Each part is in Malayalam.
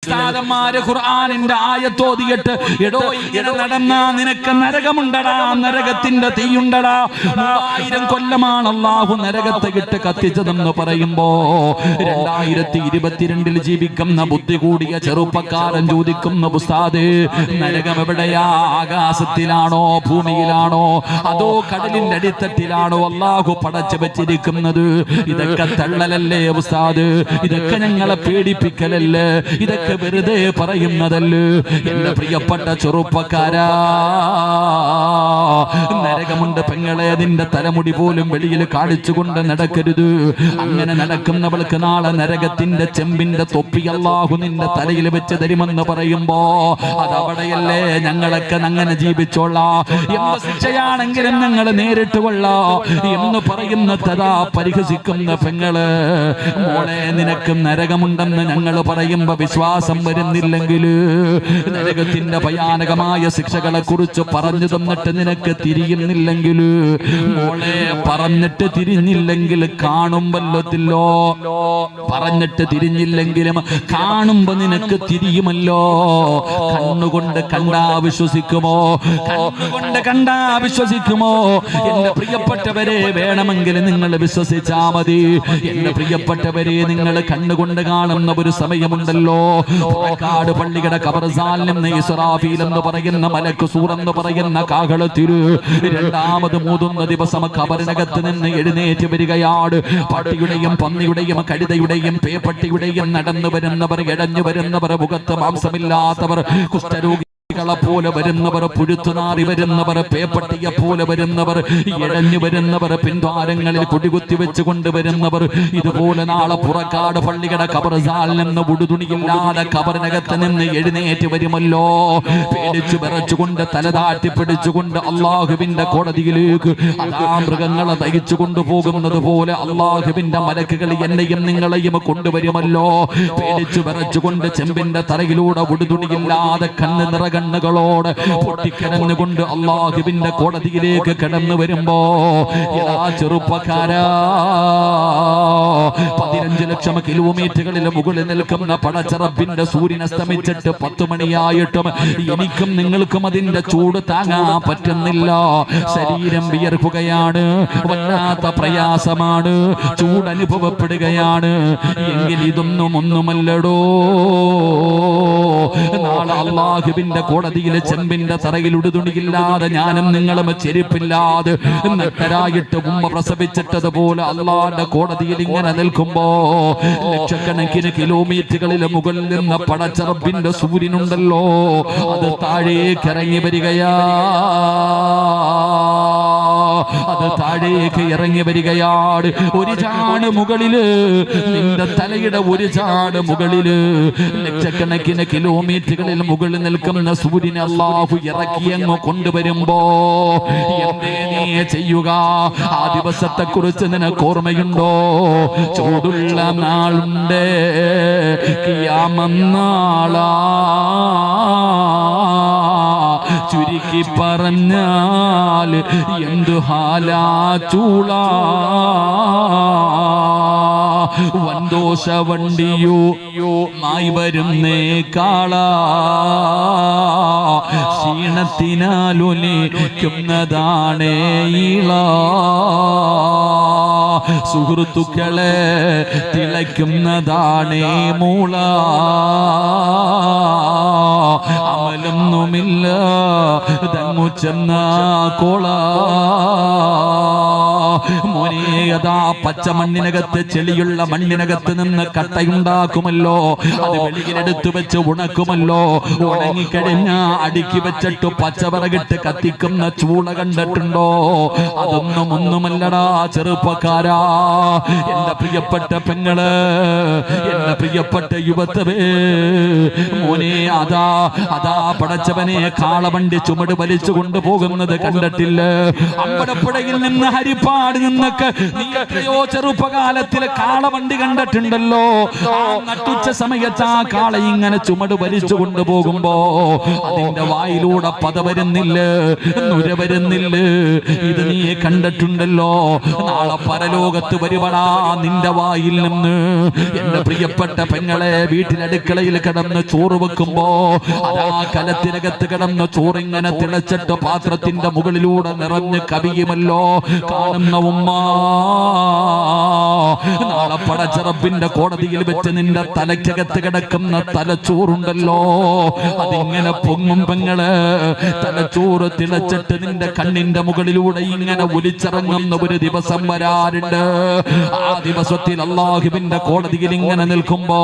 ഉസ്താദന്മാര് ഖുർആനിന്റെ ആയത്തോതിയിട്ട് എടോ ഇങ്ങനെ നടന്നാ നിനക്ക് നരകമുണ്ടടാ, നരകത്തിന്റെ തീയുണ്ടടാ, 3000 കൊല്ലമാണ് അല്ലാഹു നരകത്തെ ഇട്ട് കത്തിച്ചതെന്ന് പറയുമ്പോ 2022 ജീവിക്കുന്ന ബുദ്ധി കൂടിയ ചെറുപ്പക്കാരൻ ചോദിക്കുന്ന ഉസ്താദേ, നരകം എവിടെയാ? ആകാശത്തിലാണോ, ഭൂമിയിലാണോ, അതോ കടലിന്റെ അടിത്തട്ടിലാണോ അല്ലാഹു പടച്ചു വെച്ചിരിക്കുന്നത്? ഇതൊക്കെ തള്ളലല്ലേ ഉസ്താദ്? ഇതൊക്കെ ഞങ്ങളെ പേടിപ്പിക്കലല്ലേ? ഇതൊക്കെ വെറുതെ പറയുന്നതല്ലേ? എന്റെ പ്രിയപ്പെട്ട ചെറുപ്പക്കാരാ, നരകമുണ്ട് പെങ്ങളെ, നിന്റെ തലമുടി പോലും വെളിയിൽ കാണിച്ചുകൊണ്ട് നടക്കരുത്. അങ്ങനെ നടക്കുന്നവൾക്ക് നാളെ നരകത്തിന്റെ ചെമ്പിന്റെ തൊപ്പി അല്ലാഹു നിന്റെ തലയിൽ വെച്ച് തരുമെന്ന് പറയുമ്പോ അതവിടെയല്ലേ ഞങ്ങളൊക്കെ അങ്ങനെ ജീവിച്ചോളാം, എന്ത് ശിക്ഷയാണെങ്കിലും ഞങ്ങൾ നേരിട്ട് കൊള്ളാം എന്ന് പറയുന്നതാ പരിഹസിക്കുന്ന പെങ്ങള്. മോളെ, നിനക്ക് നരകമുണ്ടെന്ന് ഞങ്ങൾ പറയുമ്പോ വിശ്വാസം വരുന്നില്ലെങ്കിൽ, നരകത്തിന്റെ ഭയാനകമായ ശിക്ഷകളെ കുറിച്ച് പറഞ്ഞു തന്നിട്ട് നിനക്ക് തിരിയുന്നില്ലെങ്കിൽ, മോളെ പറഞ്ഞിട്ട് തിരിഞ്ഞില്ലെങ്കിൽ കാണുമ്പല്ലോ, പറഞ്ഞിട്ട് തിരിഞ്ഞില്ലെങ്കിലും കാണുമ്പോ നിനക്ക് തിരിയുമല്ലോ. കണ്ണുകൊണ്ട് കണ്ടാ വിശ്വസിക്കുമോ? കണ്ണുകൊണ്ട് കണ്ടാ വിശ്വസിക്കുമോ? എന്റെ പ്രിയപ്പെട്ടവരെ, വേണമെങ്കിൽ നിങ്ങൾ വിശ്വസിച്ചാ മതി. എന്റെ പ്രിയപ്പെട്ടവരെ, നിങ്ങൾ കണ്ണുകൊണ്ട് കാണുന്ന ഒരു സമയമുണ്ടല്ലോ, പുറക്കാട് പള്ളിയുടെ ഖബർസ്ഥാനിൽ നിന്ന് ഇസ്രാഫീൽ എന്ന് പറയുന്ന മലക്ക് സൂർ എന്ന് പറയുന്ന കാഹളത്തില് രണ്ടാമത് മൂതുന്ന ദിവസം ഖബറിനകത്ത് നിന്ന് എഴുന്നേറ്റ് വരികയാണ്. പട്ടിയുടെയും പന്നിയുടെയും കഴുതയുടെയും പേപ്പട്ടിയുടെയും നടന്നു വരുന്നവർ, ഇഴഞ്ഞു വരുന്നവർ, മുഖത്ത് മാംസമില്ലാത്തവർ, കുഷ്ഠരോഗി പോലെ വരുന്നവർ, പുഴുത്തുനാറി വരുന്നവർ, പേപ്പട്ടിയെ പോലെ വരുന്നവർ, ഇഴഞ്ഞു വരുന്നവർ, പിൻദ്വാരങ്ങളിൽ കുടികുത്തി വെച്ച് കൊണ്ടുവരുന്നവർ, ഇതുപോലെ നാളെ പുറക്കാട് പള്ളിയുടെ ഖബർസ്ഥാനിൽ നിന്ന് ഉടുതുണിയില്ലാതെ ഖബറിനകത്ത് നിന്ന് എഴുന്നേറ്റ് വരുമല്ലോ. പേടിച്ചു വിറച്ചുകൊണ്ട് തലതാട്ടി പിടിച്ചുകൊണ്ട് അള്ളാഹുവിന്റെ കോടതിയിലേക്ക് അതാ മൃഗങ്ങളെ തയ്ച്ചു കൊണ്ടുപോകുന്നത് പോലെ അള്ളാഹുവിന്റെ മലക്കുകൾ എന്നെയും നിങ്ങളെയും കൊണ്ടുവരുമല്ലോ. പേടിച്ചു വിറച്ചുകൊണ്ട് ചെമ്പിന്റെ തറയിലൂടെ ഉടുതുണിയില്ലാതെ കണ്ണ് നിറകണ്ണുകളോട് പൊട്ടിക്കിടന്നുകൊണ്ട് അള്ളാഹുവിന്റെ കോടതിയിലേക്ക് കടന്നു വരുമ്പോ ചെറുപ്പക്കാരാ, 15 ലക്ഷം കിലോമീറ്ററുകളിൽ മുകളിൽ നിൽക്കുന്ന പടച്ചറബിന്റെ സൂര്യൻ അസ്തമിച്ചിട്ട് 10 മണിയായിട്ടും എനിക്കും നിങ്ങൾക്കും അതിന്റെ ചൂട് താങ്ങാൻ പറ്റുന്നില്ല. ശരീരം വിയർക്കുകയാണ്, വല്ലാത്ത പ്രയാസമാണ്, ചൂടനുഭവപ്പെടുകയാണ്. എങ്കിൽ ഇതൊന്നും ഒന്നുമല്ലടോ, നാളെ അള്ളാഹുവിന്റെ കോടതിയിലെ ചെമ്പിന്റെ തറയിൽ ഉടുതുണിയില്ലാതെ ഞാനും നിങ്ങളും ചെരുപ്പില്ലാതെ നട്ടരായിട്ട് ഉമ്മ പ്രസവിച്ചിട്ടതുപോലെ അള്ളാന്റെ കോടതിയിൽ ഇങ്ങനെ നിൽക്കുമ്പോ ലക്ഷക്കണക്കിന് കിലോമീറ്ററുകളിൽ മുകളിൽ നിന്ന് പടച്ചറബിന്റെ സൂര്യനുണ്ടല്ലോ, അത് താഴേക്ക് ഇറങ്ങി വരികയാ, അത് താഴേക്ക് ഇറങ്ങി വരികയാണ്. ഒരു ചാട് മുകളില്, നിന്റെ തലയുടെ ഒരു ചാട് മുകളില്, ലക്ഷക്കണക്കിന് കിലോമീറ്ററുകളിൽ മുകളിൽ നിൽക്കുന്ന സൂര്യനെ അല്ലാഹു ഇറക്കിയങ്ങ് കൊണ്ടുവരുമ്പോ എന്തേ നീ ചെയ്യുക? ആ ദിവസത്തെ കുറിച്ച് നിനക്ക് ഓർമ്മയുണ്ടോ? ചൂടുള്ള നാളുണ്ട്, കിയാമന്നാളാ, ചുരുക്കി പറഞ്ഞാൽ എന്തു ഹാലാ ചൂളാ, വൻദോഷ വണ്ടിയോ മായി വരുന്നേ കാളാ, ക്ഷീണത്തിനാലൊലിക്കുന്നതാണേ ഈള, സുഹൃത്തുക്കളെ തിളയ്ക്കുന്നതാണേ മൂള, അമലൊന്നുമില്ല തങ്ങു ചെന്ന കോള. മോനേയതാ പച്ചമണ്ണിനകത്ത്, ചെളിയുള്ള മണ്ണിനകത്ത് നിന്ന് കട്ടയുണ്ടാക്കുമല്ലോ, അത് വെളിയിലെടുത്തു വെച്ച് ഉണക്കുമല്ലോ. ഉണങ്ങിക്കഴിഞ്ഞ അടുക്കി വെച്ചിട്ട് പച്ചവിറകിട്ട് കത്തിക്കുന്ന ചൂള കണ്ടിട്ടുണ്ടോ? അതൊന്നും ഒന്നുമല്ലടാ ചെറുപ്പക്കാരാ, എന്റെ പ്രിയപ്പെട്ട പെങ്ങള്, എന്റെ പ്രിയപ്പെട്ട യുവത്വേ, മോനെ, അതാ അതാ പടച്ചവനെ കാളവണ്ടി ചുമട് വലിച്ചു കൊണ്ടുപോകുന്നത് കണ്ടിട്ടില്ല? അമ്പലപ്പുഴയിൽ നിന്ന് ഹരിപ്പാട് നിന്ന് നിനക്ക് നീ എത്രയോ ചെറുപ്പകാലത്തിൽ കാളവണ്ടി കണ്ടിട്ടുണ്ടല്ലോ. ആ നട്ടുച്ച സമയത്ത് ആ കാള ഇങ്ങനെ ചുമട് വലിച്ചു കൊണ്ടുപോകുമ്പോ അതിന്റെ വായിലൂടെ പത വരുന്നില്ല, നുര വരുന്നില്ല. ഇത് നീ കണ്ടിട്ടുണ്ടല്ലോ. നാളെ പരലോകത്ത് വരുവടാ നിന്റെ വായിൽ നിന്ന്. എന്റെ പ്രിയപ്പെട്ട പെങ്ങളെ, വീട്ടിലടുക്കളയിൽ കിടന്ന് ചോറ് വെക്കുമ്പോ അതാ കലത്തിനകത്ത് കിടന്ന് ചോറിങ്ങനെ തിളച്ചിട്ട് പാത്രത്തിന്റെ മുകളിലൂടെ നിറഞ്ഞ് കവിയുമല്ലോ. കാണുന്ന ഉമ്മ, നാളെ പടച്ചറപ്പിന്റെ കോടതിയിൽ വെച്ച് നിന്റെ തലയ്ക്കകത്ത് കിടക്കുന്ന തലച്ചോറുണ്ടല്ലോ, അതിങ്ങനെ പൊങ്ങും പെങ്ങള്. തലച്ചോറ് തിളച്ചിട്ട് നിന്റെ കണ്ണിന്റെ മുകളിലൂടെ ഇങ്ങനെ ഒലിച്ചിറങ്ങുന്ന ഒരു ദിവസം വരാറുണ്ട്. ആ ദിവസത്തിൽ അല്ലാഹുവിന്റെ കോടതിയിൽ ഇങ്ങനെ നിൽക്കുമ്പോ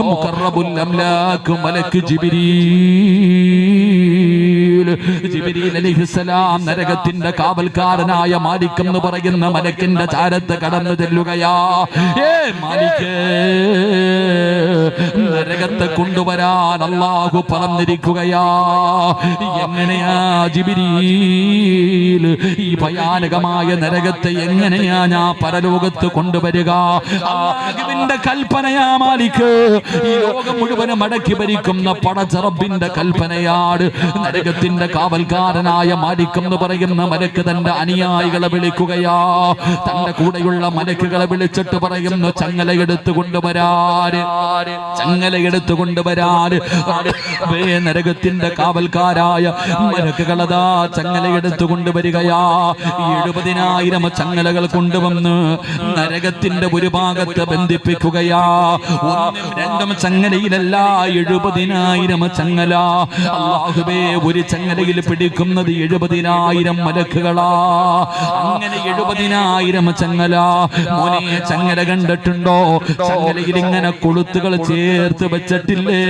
മുഖറബുൽ അംലാക്ക് മലക്ക് ജിബ്രീൽ അലൈഹിസ്സലാം നരകത്തിന്റെ കാവൽക്കാരനായ മാലിക് എന്ന് പറയുന്ന മലക്കിന്റെ ചാരത്ത് കടന്നു ചെല്ലുകയാ. മാലിക്, നരകത്തെ കൊണ്ടുവരാൻ അല്ലാഹു പറഞ്ഞിരിക്കുകയാ. എങ്ങനെയാ ജിബ്രീൽ ഈ ഭയാനകമായ നരകത്തെ എങ്ങനെയാ ഞാൻ പരലോകത്ത് കൊണ്ടുവരിക? അല്ലാഹുവിന്റെ കൽപ്പനയാ മാലിക്. ഈ ലോകം മുഴുവനും അടക്കി ഭരിക്കുന്ന പടച്ചറബിന്റെ കൽപ്പനയാണ്. നരകത്തിന്റെ കാവൽക്കാരനായ മാലിക് എന്ന് പറയുന്ന മലക്ക് തന്റെ അനുയായികളെ വിളിക്കുകയാ. തന്റെ കൂടെയുള്ള മലക്കുകളെ വിളിച്ചിട്ട് പറയുന്നു, ചങ്ങലയെടുത്ത് കൊണ്ടുവരാറ്, ചങ്ങലയെടുത്ത് കൊണ്ടുവരാറ്. നരകത്തിന്റെ കാവൽക്കാരായ മലക്കുകളതാ ചങ്ങലയെടുത്ത് കൊണ്ടുവരികയാ. 70,000 ചങ്ങലകൾ കൊണ്ടുവന്ന് നരകത്തിന്റെ ഒരു ഭാഗത്ത് ബന്ധിപ്പിക്കുകയാ. 1-2 ചങ്ങലയിലല്ല, 70,000 ചങ്ങല. അല്ലാഹുവേ, ഒരു ചങ്ങലയിൽ പിടിക്കുന്നത് 70,000 മലക്കുകളാ. അങ്ങനെ 70,000 ചങ്ങല. മോനെ, ചങ്ങല കണ്ടിട്ടുണ്ടോ? ചങ്ങലയിൽ ഇങ്ങനെ കൊളുത്തുകൾ ചേർത്ത് വെച്ചിട്ടില്ലേ?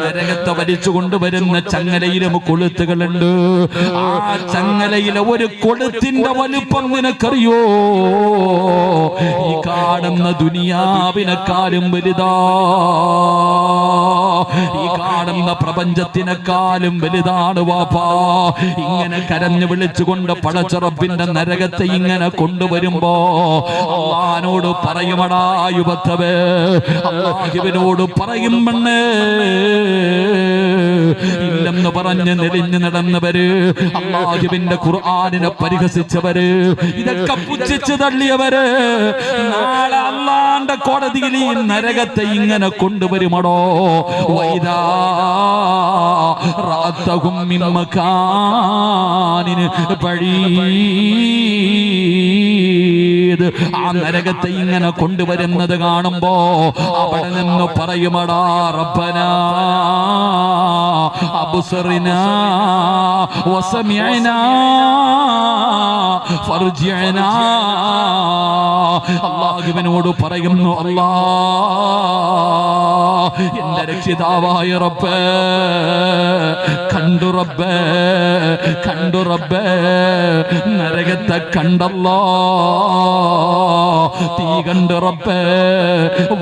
നരകത്തെ വലിച്ചു കൊണ്ടുവരുന്ന ചങ്ങലയിലും കൊളുത്തുകളുണ്ട്. ആ ചങ്ങലയിലെ ഒരു കൊളുത്തിന്റെ വലുപ്പം നിനക്കറിയോ? ഈ കാണുന്ന ദുനിയാവിനെക്കാളും വലുതാ. ഈ കാണുന്ന പ്രപഞ്ചത്തിനെക്കാളും വലുതാണ് വാപ്പാ. ഇങ്ങനെ കരഞ്ഞു വിളിച്ചുകൊണ്ട് പടച്ചറപ്പിന്റെ നരകത്തെ ഇങ്ങനെ കൊണ്ടുവരുമ്പോ അല്ലാഹുവിനോട് പറയുമടാ യുവത്തവേ, അല്ലാഹുവിനോട് പറയും പെണ്ണേ. ഇല്ലെന്ന് പറഞ്ഞ് നെളിഞ്ഞു നടന്നവര്, അല്ലാഹുവിന്റെ ഖുർആനിനെ പരിഹസിച്ചവര്, ഇതൊക്കെ പുച്ഛിച്ചു തള്ളിയവര് നാളെ അല്ലാഹുവിന്റെ കോടതിയിൽ ഈ നരകത്തെ ഇങ്ങനെ കൊണ്ടുവരുമടോ. വൈദാ റാത്തഹും മിൻ മകാനിൻ ബഈദ്. ആ നരകത്തെ ഇങ്ങനെ കൊണ്ടുവരുന്നത് കാണുമ്പോ അവിടെ നിന്ന് പറയുമടാ, റബ്ബനാ അബ്സറിനാ വസമിഅനാ ഫർജിഅനാ. അല്ലാഹുവിനോട് പറയുന്നു, അല്ലാഹ്, എന്റെ രക്ഷിതാവായ റബ്ബേ, കണ്ടു റബ്ബേ, കണ്ടു റബ്ബേ, നരകത്തെ കണ്ടല്ലോ, തീ കണ്ടു റബ്ബേ,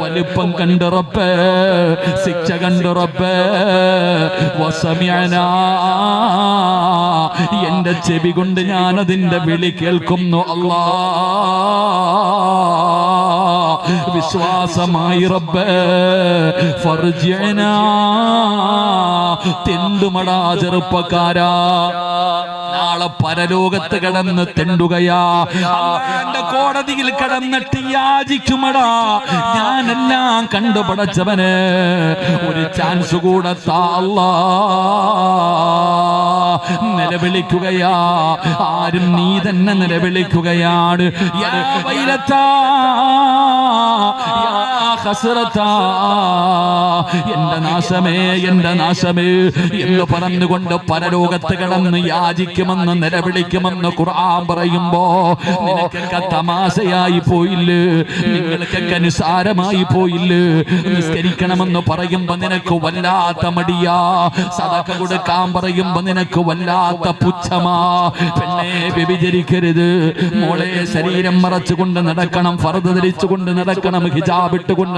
വലിപ്പം കണ്ടു റബ്ബേ, ശിക്ഷ കണ്ടു റബ്ബേ, വസമിഅനാ, എന്റെ ചെവി കൊണ്ട് ഞാൻ അതിന്റെ വിളി കേൾക്കുന്നു അല്ലാഹ്. വിശ്വാസമായി റബ്ബേ, ഫർജിഅനാ, തെണ്ടുമടാ ചെറുപ്പക്കാരാ. നാളെ പരലോകത്ത് കിടന്ന് തെണ്ടുകയാ. അല്ലാഹുവിന്റെ കോടതിയിൽ കിടന്നിട്ട് യാചിക്കുമടാ, ഞാനെല്ലാം കണ്ടു പടച്ചവന് ഒരു ചാൻസ് കൂടെ താ അല്ലാഹ്. നിലവിളിക്കുകയാ. ആരും നീ തന്നെ നിലവിളിക്കുകയാണ്. യാ വൈലത്താ, യാ ഹസ്രത്താ, എന്റെ നാശമേ, എന്റെ നാശമേ എന്ന് പറഞ്ഞുകൊണ്ട് പരലോകത്ത് കിടന്ന് യാചിക്കുമെന്ന് നിലവിളിക്കുമെന്ന് ഖുർആൻ പറയുമ്പോ നിനക്കൊക്കെ തമാശയായി പോയില്ലേ? നിങ്ങൾക്കൊക്കെ നിസാരമായി പോയില്ലേ? നിസ്കരിക്കണമെന്ന് പറയുമ്പോ നിനക്ക് വല്ലാത്ത മടിയാ. സദഖ കൊടുക്കാൻ പറയുമ്പോ നിനക്ക് വല്ലാത്ത പുച്ഛമാ. പെണ്ണെ, വ്യഭിചരിക്കരുത് മോളെ. ശരീരം മറച്ചുകൊണ്ട് നടക്കണം, ഫർദ് ധരിച്ചുകൊണ്ട് നടക്കണം, ഹിജാബ് ഇട്ടുകൊണ്ട്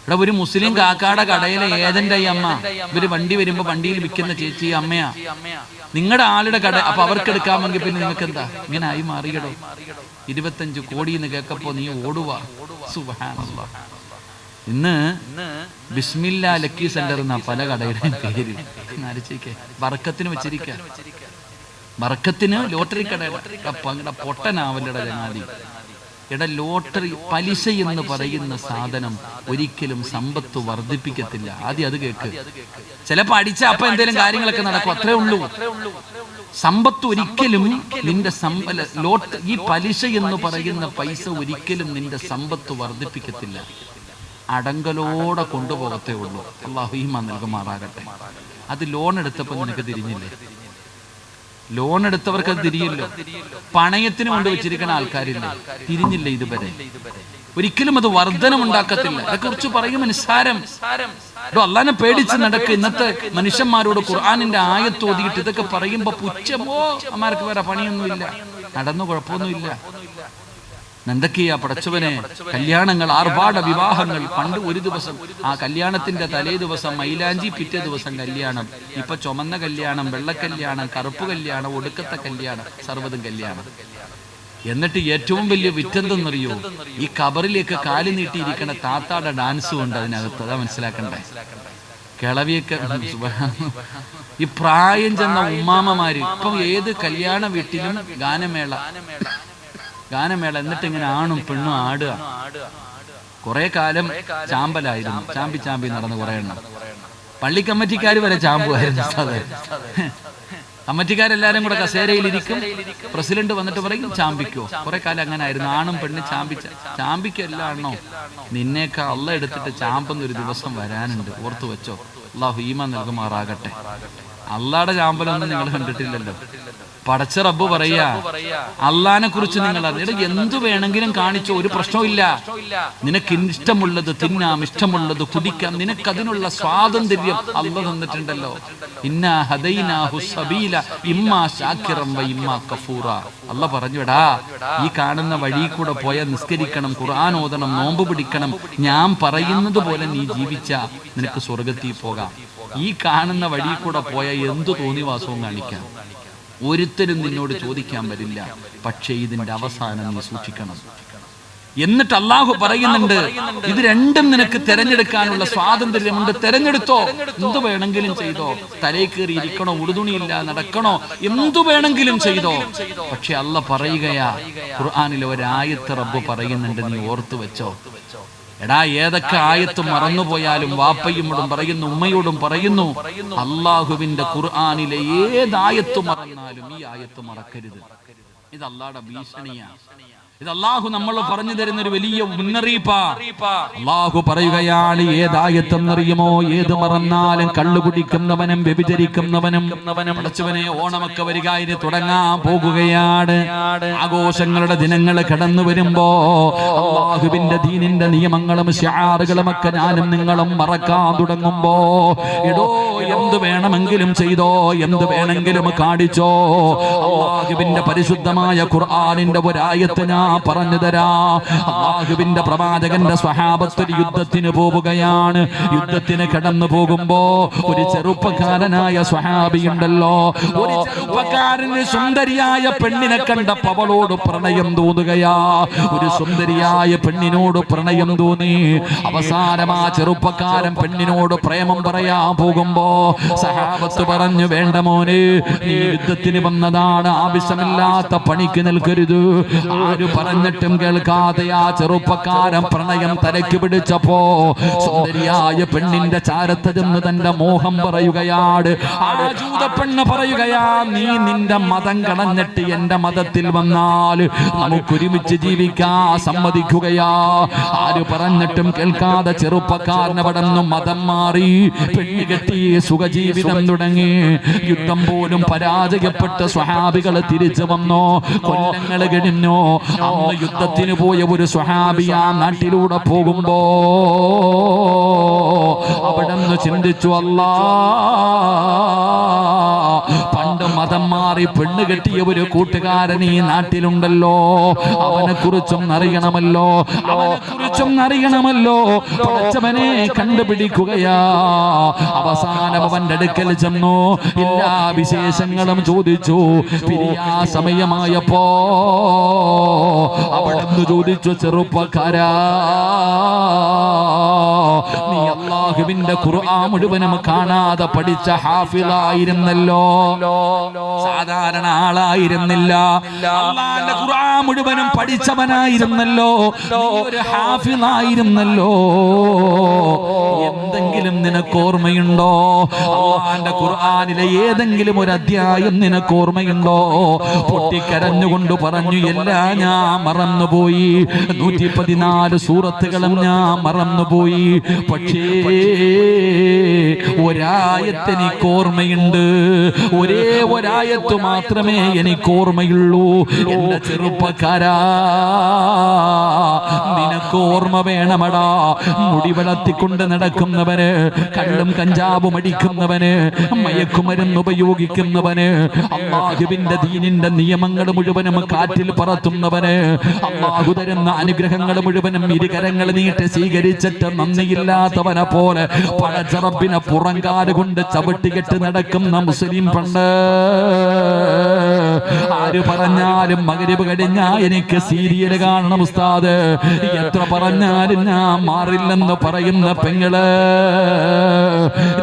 ഇവിടെ ഒരു മുസ്ലിം കാക്കാടെ കടയിലെ ഏജന്റായി അമ്മ, ഇവര് വണ്ടി വരുമ്പോ വണ്ടിയിൽ വിൽക്കുന്ന ചേച്ചി അമ്മയാ, നിങ്ങളുടെ ആളുടെ കട. അപ്പൊ അവർക്ക് എടുക്കാമെങ്കിൽ പിന്നെ നിങ്ങൾക്ക് എന്താ ഇങ്ങനെ ആയി മാറിയടോ? 25 കോടി എന്ന് കേൾക്കപ്പോ നീ ഓടുവാ. സുബ്ഹാനല്ലാഹ്. ഇന്ന് ബിസ്മില്ല ലക്കി സെന്റർ എന്നാ പല കടയുടെയും പേര്. ആലോചിക്കേ, ബർക്കത്തിന് വെച്ചിരിക്ക, ബർക്കത്തിന് ലോട്ടറി കടയുടെ പൊട്ടനാവല്ലട ചങ്ങാതി. ലോട്ടറി പലിശ എന്ന് പറയുന്ന സാധനം ഒരിക്കലും സമ്പത്ത് വർദ്ധിപ്പിക്കത്തില്ല. ആദ്യം അത് കേക്ക്. ചിലപ്പോ അടിച്ച അപ്പൊ എന്തെങ്കിലും കാര്യങ്ങളൊക്കെ നടക്കും, അത്രേ ഉള്ളൂ. സമ്പത്ത് ഒരിക്കലും നിന്റെ ഈ പലിശ എന്ന് പറയുന്ന പൈസ ഒരിക്കലും നിന്റെ സമ്പത്ത് വർദ്ധിപ്പിക്കത്തില്ല. അടങ്കലോടെ കൊണ്ടുപോകത്തേ ഉള്ളൂ. അല്ലാഹു ഈമാൻ നൽകുമാറാകട്ടെ. അത് ലോൺ എടുത്തപ്പോൾ നിനക്ക് തിരിഞ്ഞില്ലേ? ലോൺ എടുത്തവർക്ക് അത് തിരിയല്ലോ. പണയത്തിന് കൊണ്ടുവച്ചിരിക്കുന്ന ആൾക്കാരില്ല, തിരിഞ്ഞില്ല ഇതുവരെ. ഒരിക്കലും അത് വർധനമുണ്ടാക്കത്തില്ല. അതേക്കുറിച്ച് പറയും നിസ്സാരം. അള്ളാനെ പേടിച്ച് നടക്ക്. ഇന്നത്തെ മനുഷ്യന്മാരോട് ഖുർആനിന്റെ ആയത്ത് ഓതിയിട്ട് ഇതൊക്കെ പറയുമ്പോ പുച്ഛമോ, അമ്മാർക്ക് വേറെ പണിയൊന്നുമില്ല, നടന്നു കുഴപ്പമൊന്നുമില്ല. എന്തൊക്കെയാ പടച്ചവനെ, കല്യാണങ്ങൾ, ആർഭാട വിവാഹങ്ങൾ. പണ്ട് ഒരു ദിവസം ആ കല്യാണത്തിന്റെ തലേ ദിവസം മൈലാഞ്ചി, പിറ്റേ ദിവസം കല്യാണം. ഇപ്പൊ ചുമന്ന കല്യാണം, വെള്ളക്കല്യാണം, കറുപ്പ് കല്യാണം, ഒടുക്കത്തെ കല്യാണം, സർവ്വതും കല്യാണം. എന്നിട്ട് ഏറ്റവും വലിയ വിറ്റെന്തെന്നറിയോ? ഈ കബറിലേക്ക് കാല് നീട്ടിയിരിക്കണ താത്താടെ ഡാൻസും ഉണ്ട് അതിനകത്ത്. അതാ മനസ്സിലാക്കണ്ടേ. കിളവിയൊക്കെ ഈ പ്രായം ചെന്ന ഉമ്മാമ്മമാര് ഇപ്പം ഏത് കല്യാണ വീട്ടിലും ഗാനമേള. എന്നിട്ട് ഇങ്ങനെ ആണും പെണ്ണും ആടുക. കുറെ കാലം ചാമ്പലായിരുന്നു, ചാമ്പി നടന്ന് കുറെ എണ്ണം. പള്ളി കമ്മിറ്റിക്കാർ വരെ ചാമ്പുമായിരുന്നു. കമ്മിറ്റിക്കാരെല്ലാരും കൂടെ കസേരയിലിരിക്കും, പ്രസിഡന്റ് വന്നിട്ട് പറയും ചാമ്പിക്കോ. കുറെ കാലം അങ്ങനെ ആയിരുന്നു. ആണും പെണ്ണും ചാമ്പിക്കല്ലാണോ? നിന്നേക്കാ അള്ള എടുത്തിട്ട് ചാമ്പെന്നൊരു ദിവസം വരാനുണ്ട്, ഓർത്തു വെച്ചോ. അല്ലാഹു ഈമാൻ നൽകുമാറാകട്ടെ. അള്ളാടെ ചാമ്പലൊന്നും നിങ്ങൾ കണ്ടിട്ടില്ലല്ലോ. പടച്ച റബ്ബ് പറയാ, അള്ളാനെ കുറിച്ച് നിങ്ങൾ അറിഞ്ഞിട്ട് എന്തു വേണമെങ്കിലും കാണിച്ചോ, ഒരു പ്രശ്നമില്ല. നിനക്ക് ഇഷ്ടമുള്ളത് തിന്നാം, ഇഷ്ടമുള്ളത് കുടിക്കാം, നിനക്കതിനുള്ള സ്വാതന്ത്ര്യം അള്ള തന്നിട്ടുണ്ടല്ലോ. ഇന്നാ ഹദൈനാഹു സബീല ഇമ്മാ ശാക്കിറൻ വ ഇമ്മാ കഫൂറ. അള്ള പറഞ്ഞുടാ, ഈ കാണുന്ന വഴി കൂടെ പോയാൽ നിസ്കരിക്കണം, ഖുർആൻ ഓതണം, നോമ്പ് പിടിക്കണം, ഞാൻ പറയുന്നത് പോലെ നീ ജീവിച്ചാ നിനക്ക് സ്വർഗത്തിൽ പോകാം. ഈ കാണുന്ന വഴി കൂടെ പോയാൽ എന്തു തോന്നിവാസവും കാണിക്കാം, ഒരുത്തരും നിന്നോട് ചോദിക്കാൻ വരില്ല. പക്ഷേ ഇതിന്റെ അവസാനം നീ സൂക്ഷിക്കണം. എന്നിട്ട് അള്ളാഹു പറയുന്നുണ്ട്, ഇത് രണ്ടും നിനക്ക് തെരഞ്ഞെടുക്കാനുള്ള സ്വാതന്ത്ര്യമുണ്ട്, തെരഞ്ഞെടുത്തോ. എന്തു വേണമെങ്കിലും ചെയ്തോ, തലേ കയറി ഇരിക്കണോ, ഉടുതുണിയില്ല നടക്കണോ, എന്തു വേണമെങ്കിലും ചെയ്തോ. പക്ഷെ അള്ള പറയുകയാ, ഖുർആനിലെ ഒരായത്ത് റബ്ബ് പറയുന്നുണ്ട്, നീ ഓർത്തു വെച്ചോ. എടാ, ഏതൊക്കെ ആയത്ത് മറന്നുപോയാലും വാപ്പയോടും പറയുന്നു, ഉമ്മയോടും പറയുന്നു, അള്ളാഹുവിന്റെ ഖുർആനിലെ ഏതായത്ത് മറന്നാലും ഈ ആയത്ത് മറക്കരുത്. ഇത് അള്ളാഹുടെ ഭീഷണിയാണ്. ഇത് അള്ളാഹു നമ്മൾ പറഞ്ഞു തരുന്ന ഒരു വലിയ മുന്നറിയിപ്പാ. അള്ളാഹു പറയുകയാണ്, ഏതായത്തെന്നറിയുമോ? ഏത് മറന്നാലും കള്ളു കുടിക്കുന്നവനും വ്യഭിചരിക്കുന്നവനും. പടച്ചവനെ, ഓണമൊക്കെ വരിക, ഇനി തുടങ്ങാൻ പോകുകയാണ്. ആഘോഷങ്ങളുടെ ദിനങ്ങൾ കടന്നു വരുമ്പോ അള്ളാഹുവിന്റെ ദീനിന്റെ നിയമങ്ങളും ശിആറുകളും ഒക്കെ ഞാനും നിങ്ങളും മറക്കാൻ തുടങ്ങുമ്പോ, എടോ, എന്ത് വേണമെങ്കിലും ചെയ്തോ, എന്ത് വേണമെങ്കിലും കാണിച്ചോ. അള്ളാഹുവിന്റെ പരിശുദ്ധമായ ഖുർആനിന്റെ ഒരായത്ത് ഞാൻ പറഞ്ഞു തരാ. അല്ലാഹുവിന്റെ പ്രവാചകന്റെ സ്വഹാബത്ത് യുദ്ധത്തിന് പോവുകയാണ്. യുദ്ധത്തിന് കടന്നു പോകുമ്പോ ഒരു ചെറുപ്പക്കാരനായ സ്വഹാബിയുണ്ടല്ലോ, ഒരു ചെറുപ്പക്കാരന് സുന്ദരിയായ പെണ്ണിനെ കണ്ടപ്പോൾ അവളോട് പ്രണയം തോന്നുകയാ. ഒരു സുന്ദരിയായ പെണ്ണിനോട് പ്രണയം തോന്നി. അവസാനം ആ ചെറുപ്പക്കാരൻ പെണ്ണിനോട് പ്രേമം പറയാൻ പോകുമ്പോ സ്വഹാബത്ത് പറഞ്ഞു, വേണ്ട മോനെ, നീ യുദ്ധത്തിന് വന്നതാണ്, ആവശ്യമില്ലാത്ത പണിക്ക് നിൽക്കരുത്. ആര് പറഞ്ഞിട്ടും കേൾക്കാതെ ആ ചെറുപ്പക്കാരൻ പ്രണയം തലയ്ക്ക് പിടിച്ചപ്പോ സുന്ദരിയായ പെണ്ണിന്റെ ചാരത്ത് ചെന്ന് തന്റെ മോഹം പറയുകയാണ്. ആ ജൂത പെണ്ണ് പറയുകയാ, നീ നിന്റെ മതം കളഞ്ഞിട്ട് എന്റെ മതത്തിൽ വന്നാൽ നമുക്കൊരുമിച്ച് ജീവിക്കാൻ സമ്മതിക്കുകയാ. ആര് പറഞ്ഞിട്ടും കേൾക്കാതെ ചെറുപ്പക്കാരനെ പടന്നു മതം മാറി, പെണ്ണ് കെട്ടി സുഖജീവിതം തുടങ്ങി. യുദ്ധം പോലും പരാജയപ്പെട്ട സ്വഹാബികൾ തിരിച്ചു വന്നോ. കൊല്ലങ്ങൾ കഴിഞ്ഞോ. അന്ന് യുദ്ധത്തിന് പോയ ഒരു സ്വഹാബിയ നാട്ടിലൂടെ പോകുമ്പോ അവിടെ നിന്ന് ചിന്തിച്ചു, അല്ലാ, പണ്ട് പണ്ട് മതം മാറി പെണ്ണ് കെട്ടിയ ഒരു കൂട്ടുകാരൻ ഈ നാട്ടിലുണ്ടല്ലോ. അവനെ കുറിച്ചും അറിയണമല്ലോ, അവനെ കുറിച്ചും അറിയണമല്ലോ. പഠിച്ചവനെ കണ്ടുപിടിക്കുകയാ. അവസാനം അവന്റെ അടുക്കൽ ചെന്നു, എല്ലാ വിശേഷങ്ങളും ചോദിച്ചു. പിരിയാ സമയമായപ്പോ അവിടുന്ന് ചോദിച്ചു, ചെറുപ്പക്കാരാ, നീ അല്ലാഹുവിന്റെ ഖുർആൻ മുഴുവനും കാണാതെ പഠിച്ച ഹാഫിളായിരുന്നല്ലോ, സാധാരണ ആളായിരുന്നില്ല. അല്ലാഹുവിന്റെ ഖുർആൻ മുഴുവനും പഠിച്ചവനായിരുന്നല്ലോ, നീ ഒരു ഹാഫിളായിരുന്നല്ലോ. എന്തെങ്കിലും നിനക്ക് ഓർമ്മയുണ്ടോ? അല്ലാഹുവിന്റെ ഖുർആനിലെ ഏതെങ്കിലും ഒരു അധ്യായം നിനക്ക് ഓർമ്മയുണ്ടോ? പൊട്ടിക്കരഞ്ഞുകൊണ്ട് പറഞ്ഞു, എല്ലാം ഞാൻ മറന്നുപോയി. 114 സൂറത്തുകളും ഞാൻ മറന്നുപോയി. പക്ഷേ ഒരായത്ത് എനിക്ക് ഓർമ്മയുണ്ട്. ഒരേ ഒരായത്ത് മാത്രമേ എനിക്ക് ഓർമ്മയുള്ളൂ. എന്റെ ചെറുപ്പക്കാരാ, നിനക്ക് ഓർമ്മ വേണമടാ. മുടി വളർത്തിക്കൊണ്ട് നടക്കുന്നവന്, കള്ളും കഞ്ചാവും അടിക്കുന്നവന്, മയക്കുമരുന്ന് ഉപയോഗിക്കുന്നവന്, അല്ലാഹുവിന്റെ ദീനിന്റെ നിയമങ്ങൾ മുഴുവനും കാറ്റിൽ പറത്തുന്നവന്, അല്ലാഹു തരുന്ന അനുഗ്രഹങ്ങൾ മുഴുവനും ഇരുകരങ്ങൾ നീട്ടി സ്വീകരിച്ചിട്ട് നന്ദിയില്ലാത്തവനെ പോലെ പടച്ചറപ്പിനെ പുറങ്കാല് കൊണ്ട് ചവിട്ടികെട്ട് നടക്കുന്ന മുസ്ലിം പണ്ട്. ആര് പറഞ്ഞാലും മഗ്‌രിബ് കഴിഞ്ഞാ എനിക്ക് സീരിയൽ കാണണം ഉസ്താദ്, എത്ര പറഞ്ഞാലും ഞാൻ മാറില്ലെന്ന് പറയുന്ന പെങ്ങള്,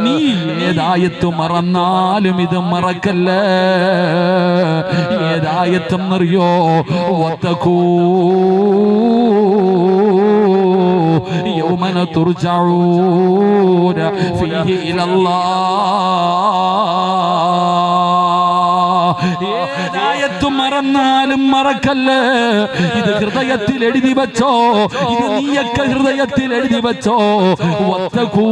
നീ ഏതായത്ത് മറന്നാലും ഇത് മറക്കല്ലേ. ഏതായത്തും അറിയോ? വത്തഖൂ യൗമന തുർജഊന ഫീഹി ഇലല്ലാഹ്. ഏതായത്തും മറന്നാലും മറക്കല്ലേ. ഇത് ഹൃദയത്തിൽ എഴുതി വെച്ചോ, ഇത് നീയൊക്കെ ഹൃദയത്തിൽ എഴുതി വെച്ചോ. വത്തഖൂ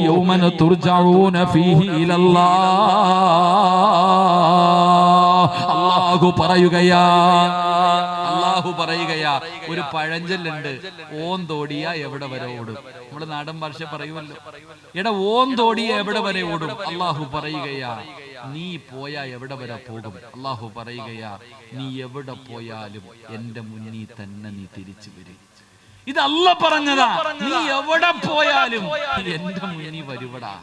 യൗമന തുർജഊന ഫീഹി ഇലല്ലാഹ്. അല്ലാഹു പറയുകയാ, അല്ലാഹു പറയുകയാ, ഒരു പഴഞ്ചൊല്ലുണ്ട്, ഓൻ തോടിയ എവിടെ വരെ ഓടും. നമ്മുടെ നാടൻ ഭാഷ പറയുമല്ലോ, എടാ ഓൻ തോടിയ എവിടെ വരെ ഓടും. അല്ലാഹു പറയുകയാ, നീ പോയാ എവിടെ വരെ പോകും. അല്ലാഹു പറയുകയാ, നീ എവിടെ പോയാലും എന്റെ മുന്നിൽ തന്നെ നീ തിരിച്ചു വരും. ഇത് അല്ലാഹ് പറഞ്ഞതാ. നീ എവിടെ പോയാലും എന്റെ മുന്നിൽ വരുവടാ.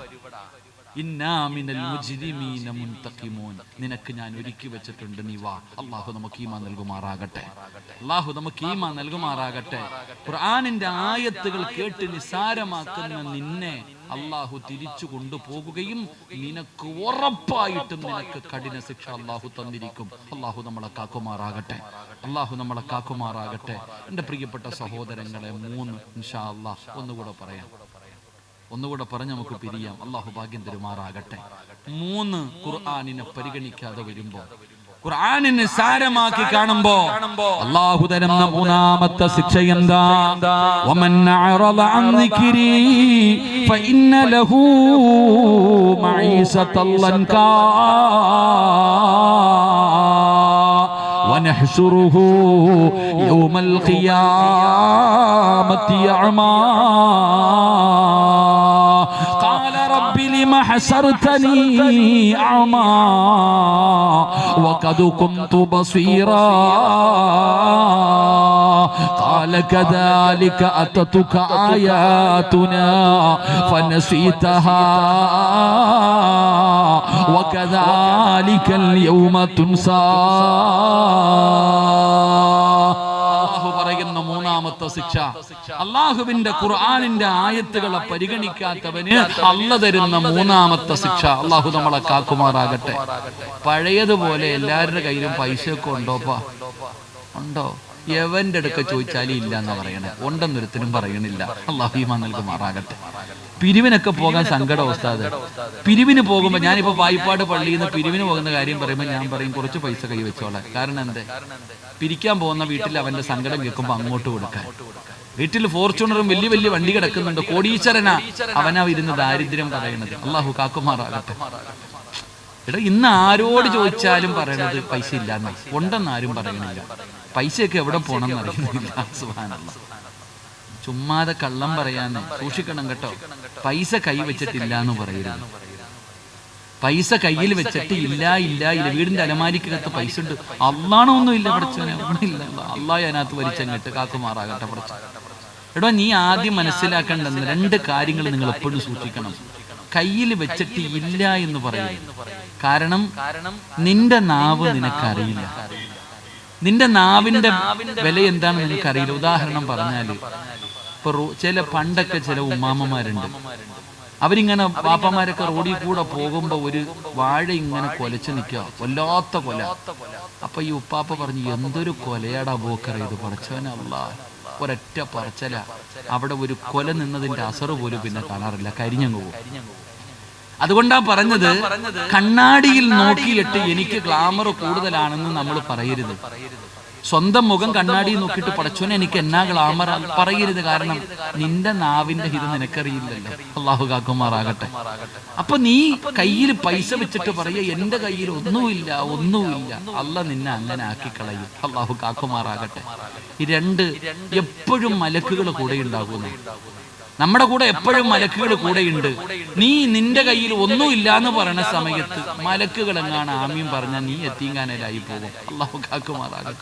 നിനക്ക് ഞാൻ ഒരുക്കി വെച്ചിട്ടുണ്ട്, നീ വാ. അല്ലാഹു നമുക്ക് ഈമാൻ നൽകുമാറാകട്ടെ. അല്ലാഹു നമുക്ക് ഈമാൻ നൽകുമാറാകട്ടെ. ഖുർആനിന്റെ ആയത്തുകൾ കേട്ട് നിസാരമാക്കുന്ന നിന്നെ അല്ലാഹു തിരിച്ചു കൊണ്ടുപോകുകയും നിനക്ക് ഉറപ്പായിട്ടും നിനക്ക് കഠിന ശിക്ഷ അല്ലാഹു തന്നിരിക്കും. അല്ലാഹു നമ്മളെ കാക്കുമാറാകട്ടെ. അല്ലാഹു നമ്മളെ കാക്കുമാറാകട്ടെ. എൻ്റെ പ്രിയപ്പെട്ട സഹോദരങ്ങളെ, 3 ഇൻഷാ അല്ലാഹ് ഒന്നുകൂടെ പറഞ്ഞ് നമുക്ക് പിരിയാം. അല്ലാഹു ഭാഗ്യം തരുമാറാകട്ടെ. 3 ഖുർആനിനെ പരിഗണിക്കാതെ വരുമ്പോ, ഖുർആനിനെ സാരമാക്കി കാണുമ്പോ അല്ലാഹു തരുന്ന 3ാമത്തെ ശിക്ഷ എന്താ? വമൻ അഅറദ അൻ ദിക്രി ഫഇന്ന ലഹു മഈസതൻ ലൻകാ ونحشره يوم القيامة أعمى قال رب لم حشرتني أعمى وقد كنت بصيرا قال كذلك أتتك آياتنا فنسيتها وكذلك اليوم تنسى. അല്ലാഹു പറയുന്ന 3ാമത്തെ ശിക്ഷ, അല്ലാഹുവിന്റെ ഖുർആനിന്റെ ആയത്തുകളെ പരിഗണിക്കാത്തവന് അല്ലാഹു തരുന്ന 3ാമത്തെ ശിക്ഷ. അല്ലാഹു നമ്മളെ കാക്കുമാറാകട്ടെ. പഴയതുപോലെ എല്ലാവരുടെ കയ്യിലും പൈസ ഒക്കെ ഉണ്ടോപ്പാ? ഉണ്ടോ? എവന്റെ അടുക്ക ചോദിച്ചാലും ഇല്ല എന്നാ പറയണേ. ഉണ്ടെന്നൊരുത്തിനും പറയണില്ല. അല്ലാഹു ഈമാൻ നൽകുമാറാകട്ടെ. പിരിവിനൊക്കെ പോകാൻ സങ്കടം ഉസ്താദ്. പിരിവിന് പോകുമ്പോൾ, ഞാനിപ്പോ വായ്പാട് പള്ളിയിൽ നിന്ന് പിരിവിന് പോകുന്ന കാര്യം പറയുമ്പോൾ ഞാൻ പറയും കുറച്ച് പൈസ കൈ വെച്ചോളാം. കാരണം എന്തേ? പിരിക്കാൻ പോകുന്ന വീട്ടിൽ അവന്റെ സങ്കടം കേൾക്കുമ്പോൾ അങ്ങോട്ട് കൊടുക്കാൻ. വീട്ടിൽ ഫോർച്യൂണറും വലിയ വലിയ വണ്ടി കിടക്കുന്നുണ്ട്, കോടീശ്വരനാ, അവനാ ഇരുന്ന് ദാരിദ്ര്യം പറയണത്. അല്ലാഹു കാക്കുമാറാകട്ടെ. എടാ, ഇന്ന് ആരോട് ചോദിച്ചാലും പറയണത് പൈസ ഇല്ലാന്ന്. ഉണ്ടെന്ന് ആരും പറയണില്ല. പൈസയൊക്കെ എവിടെ പോണെന്ന് അറിയുന്നില്ല. സുബ്ഹാനല്ലാഹ്. ചുമ്മാതെ കള്ളം പറയാന്ന് സൂക്ഷിക്കണം കേട്ടോ. പൈസ കൈ വെച്ചിട്ടില്ല എന്ന് പറയരുത്. പൈസ കയ്യിൽ വെച്ചിട്ട് ഇല്ല വീടിന്റെ അലമാരിക്കകത്ത് പൈസ ഉണ്ട്, അള്ളാണോ ഒന്നും ഇല്ല പഠിച്ചവനെ, ഒന്നുമില്ല, അള്ളാഹ് അതിനകത്ത് വലിച്ചങ്ങിട്ട് കാക്കുമാറാകട്ടെ പഠിച്ചു. എടോ നീ ആദ്യം മനസ്സിലാക്കേണ്ടത് 2 കാര്യങ്ങൾ നിങ്ങൾ എപ്പോഴും സൂക്ഷിക്കണം. കയ്യിൽ വെച്ചിട്ട് ഇല്ല എന്ന് പറയും. കാരണം നിന്റെ നാവ് നിനക്കറിയില്ല, നിന്റെ നാവിന്റെ വില എന്താണെന്ന് നിനക്കറിയില്ല. ഉദാഹരണം പറഞ്ഞാല് ഇപ്പൊ പണ്ടൊക്കെ ചില ഉമ്മാമ്മമാരുണ്ട്, അവരിങ്ങനെ പാപ്പമാരൊക്കെ റോഡിൽ കൂടെ പോകുമ്പോ ഒരു വാഴ ഇങ്ങനെ കൊലച്ചു നിൽക്കുക, വല്ലാത്ത കൊല. അപ്പൊ ഈ ഉപ്പാപ്പ പറഞ്ഞു, എന്തൊരു കൊലയാടാ ബോക്കറ ഇത്, പഠിച്ചവനല്ല, ഒരൊറ്റ പറച്ചല, അവിടെ ഒരു കൊല നിന്നതിന്റെ അസറ് പോലും പിന്നെ കാണാറില്ല, കരിഞ്ഞങ്ങ് പോകും. അതുകൊണ്ടാ പറഞ്ഞത്, കണ്ണാടിയിൽ നോക്കിയിട്ട് എനിക്ക് ഗ്ലാമർ കൂടുതലാണെന്ന് നമ്മൾ പറയരുത്. സ്വന്തം മുഖം കണ്ണാടിയിൽ നോക്കിയിട്ട് പടച്ചോനെ എനിക്ക് എന്നാ ഗ്ലാമർ പറയരുത്. കാരണം നിന്റെ നാവിന്റെ ഹിതം നിനക്കറിയില്ലല്ലോ. അള്ളാഹു കാക്കുമാറാകട്ടെ. അപ്പൊ നീ കയ്യിൽ പൈസ വെച്ചിട്ട് പറയുക എന്റെ കയ്യിൽ ഒന്നുമില്ല. അള്ളാഹ് നിന്നെ അങ്ങനെ ആക്കിക്കളയും. അള്ളാഹു കാക്കുമാറാകട്ടെ. ഈ 2 എപ്പോഴും മലക്കുകൾ കൂടെ ഉണ്ടാകുന്നു. നമ്മുടെ കൂടെ എപ്പോഴും മലക്കുകൾ കൂടെയുണ്ട്. നീ നിന്റെ കയ്യിൽ ഒന്നുമില്ല എന്ന് പറയുന്ന സമയത്ത് മലക്കുകൾ എങ്ങാണ് ആമീൻ പറഞ്ഞാൽ നീ എത്തിങ്ങാനായി പോകും. അള്ളാഹു കാക്കുമാറാകട്ടെ.